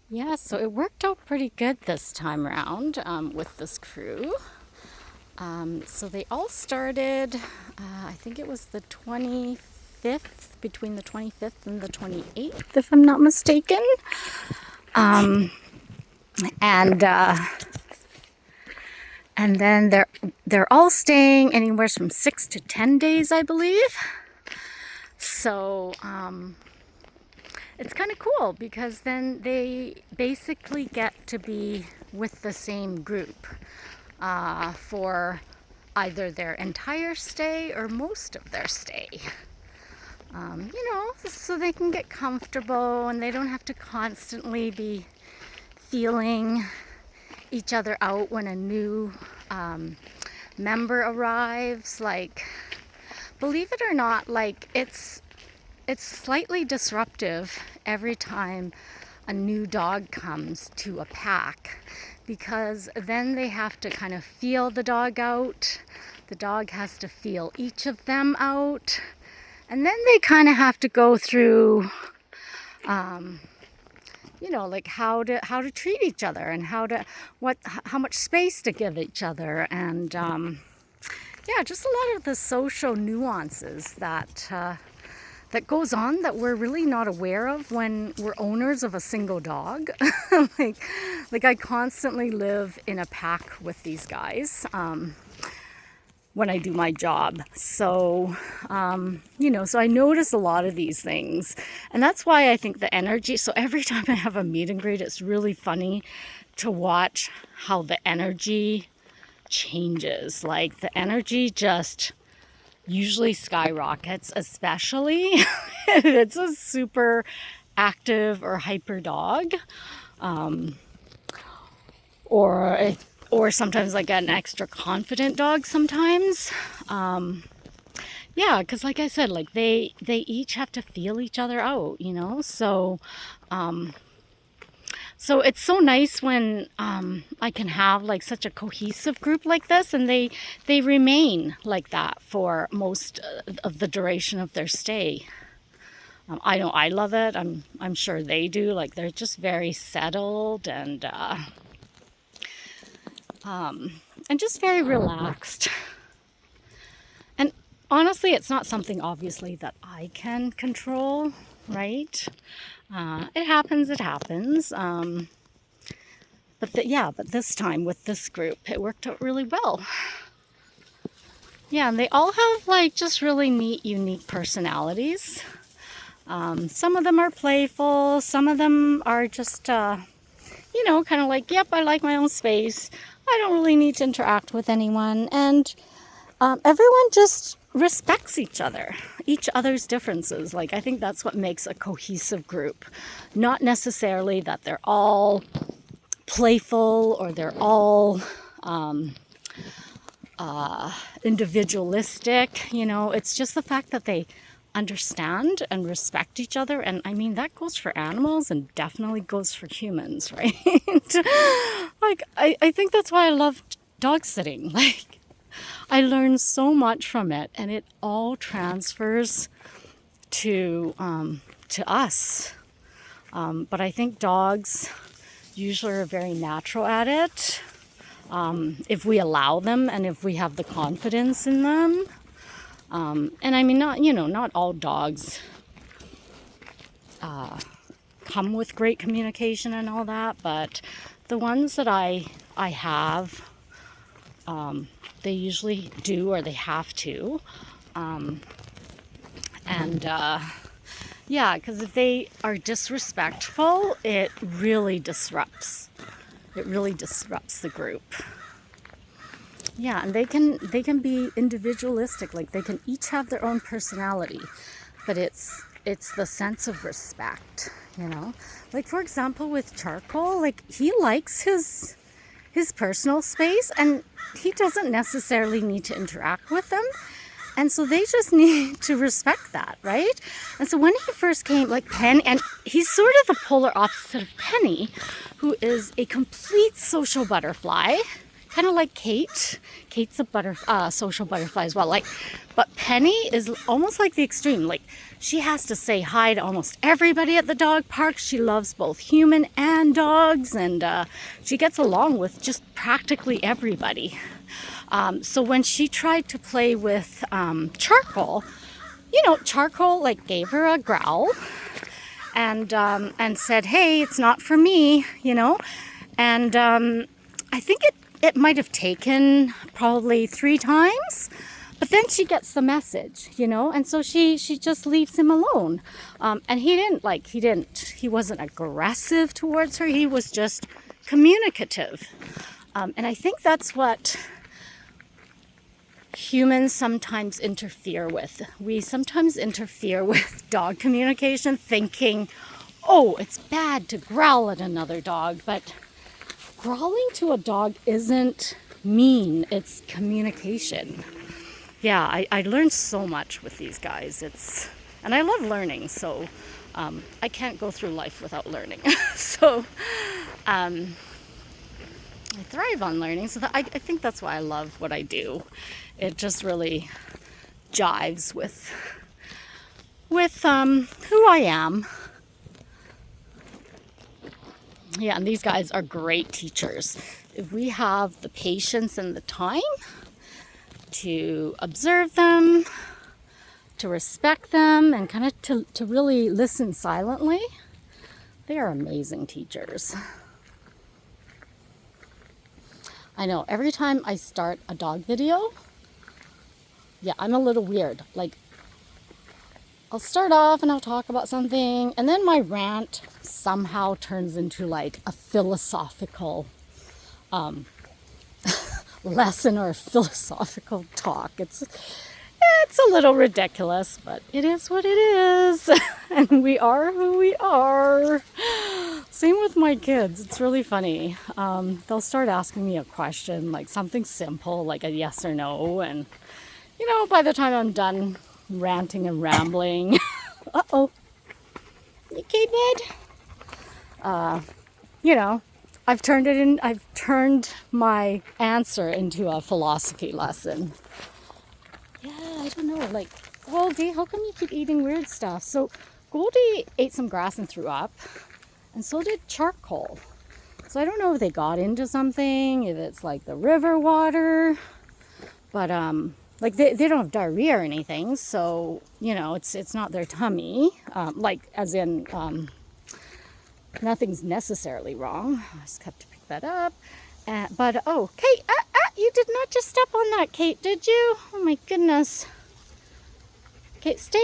Yeah, so it worked out pretty good this time around with this crew. So they all started, I think it was the 25th, between the 25th and the 28th, if I'm not mistaken. Um, and and then they're all staying anywhere from 6 to 10 days, I believe. So it's kind of cool because then they basically get to be with the same group for either their entire stay or most of their stay. So they can get comfortable and they don't have to constantly be feeling each other out when a new member arrives. Like, believe it or not, like it's slightly disruptive every time a new dog comes to a pack because then they have to kind of feel the dog out. The dog has to feel each of them out. And then they kind of have to go through, like how to treat each other and how much space to give each other, and yeah, just a lot of the social nuances that goes on that we're really not aware of when we're owners of a single dog. like, like I constantly live in a pack with these guys. When I do my job. So, so I notice a lot of these things. And that's why I think the energy, so every time I have a meet and greet, it's really funny to watch how the energy changes. Like the energy just usually skyrockets, especially if it's a super active or hyper dog. Or or sometimes like an extra confident dog sometimes. Yeah, because like I said, like they each have to feel each other out, so it's so nice when I can have like such a cohesive group like this, and they remain like that for most of the duration of their stay. I know I love it. I'm sure they do. Like they're just very settled and just very relaxed. And honestly, it's not something obviously that I can control, right? It happens, it happens. But this time with this group, it worked out really well. Yeah, and they all have like just really neat, unique personalities. Some of them are playful, some of them are just, kind of like, yep, I like my own space. I don't really need to interact with anyone. And everyone just respects each other's differences. Like, I think that's what makes a cohesive group. Not necessarily that they're all playful or they're all individualistic. It's just the fact that they understand and respect each other. And I mean, that goes for animals and definitely goes for humans, right? Like, I think that's why I love dog sitting. Like, I learn so much from it, and it all transfers to us. But I think dogs usually are very natural at it, if we allow them and if we have the confidence in them. And I mean, not all dogs come with great communication and all that, but the ones that I have, they usually do, or they have to. Yeah, because if they are disrespectful, it really disrupts. It really disrupts the group. Yeah, and they can be individualistic. Like they can each have their own personality, but it's the sense of respect. Like, for example, with Charcoal, like he likes his personal space, and he doesn't necessarily need to interact with them. And so they just need to respect that, right? And so when he first came, like Penny, and he's sort of the polar opposite of Penny, who is a complete social butterfly. kind of like Kate. Kate's a social butterfly as well. But Penny is almost like the extreme. Like, she has to say hi to almost everybody at the dog park. She loves both human and dogs, and she gets along with just practically everybody. So when she tried to play with Charcoal, Charcoal like gave her a growl and said, "Hey, it's not for me," And I think it might have taken probably 3 times, but then she gets the message, and so she just leaves him alone. And he wasn't aggressive towards her. He was just communicative. And I think that's what humans sometimes interfere with. We sometimes interfere with dog communication, thinking, oh, it's bad to growl at another dog, but growling to a dog isn't mean, it's communication. Yeah, I learned so much with these guys. And I love learning, so I can't go through life without learning. So I thrive on learning, so I think that's why I love what I do. It just really jives with who I am. Yeah, and these guys are great teachers. If we have the patience and the time to observe them, to respect them, and kind of to really listen silently, they are amazing teachers. I know, every time I start a dog video, yeah, I'm a little weird. Like, I'll start off and I'll talk about something, and then my rant somehow turns into like a philosophical lesson or a philosophical talk. It's a little ridiculous, but it is what it is. And we are who we are. Same with my kids. It's really funny. They'll start asking me a question, like something simple, like a yes or no, and by the time I'm done ranting and rambling, uh-oh, you okay, bud? I've turned my answer into a philosophy lesson. Yeah, I don't know, like, Goldie, how come you keep eating weird stuff? So Goldie ate some grass and threw up, and so did Charcoal. So I don't know if they got into something, if it's like the river water, but like they don't have diarrhea or anything, so it's not their tummy, like as in nothing's necessarily wrong. I just have to pick that up. But oh, Kate, you did not just step on that, Kate, did you? Oh my goodness. Kate, stay